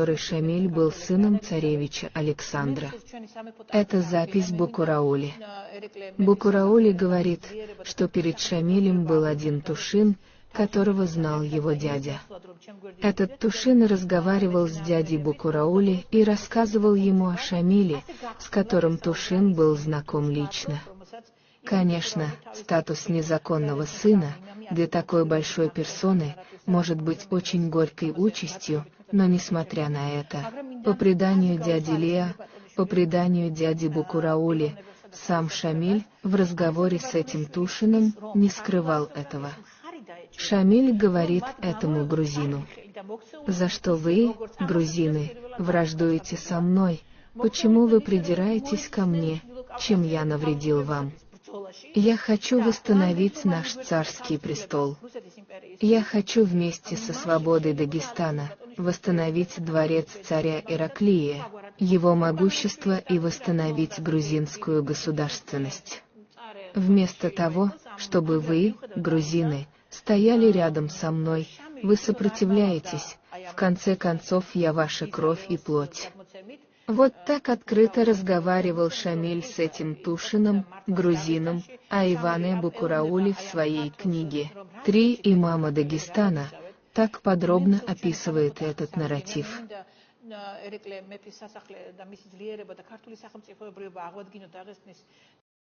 который Шамиль был сыном царевича Александра. Это запись Букураули. Букураули говорит, что перед Шамилем был один Тушин, которого знал его дядя. Этот Тушин разговаривал с дядей Букураули и рассказывал ему о Шамиле, с которым Тушин был знаком лично. Конечно, статус незаконного сына для такой большой персоны может быть очень горькой участью, но несмотря на это, по преданию дяди Леа, по преданию дяди Букураули, сам Шамиль в разговоре с этим Тушиным не скрывал этого. Шамиль говорит этому грузину: «За что вы, грузины, враждуете со мной? Почему вы придираетесь ко мне, чем я навредил вам? Я хочу восстановить наш царский престол. Я хочу вместе со свободой Дагестана восстановить дворец царя Ираклия, его могущество и восстановить грузинскую государственность. Вместо того, чтобы вы, грузины, стояли рядом со мной, вы сопротивляетесь, в конце концов я ваша кровь и плоть». Вот так открыто разговаривал Шамиль с этим Тушиным, грузином, а Иване Букураули в своей книге «Три имама Дагестана» так подробно описывает этот нарратив.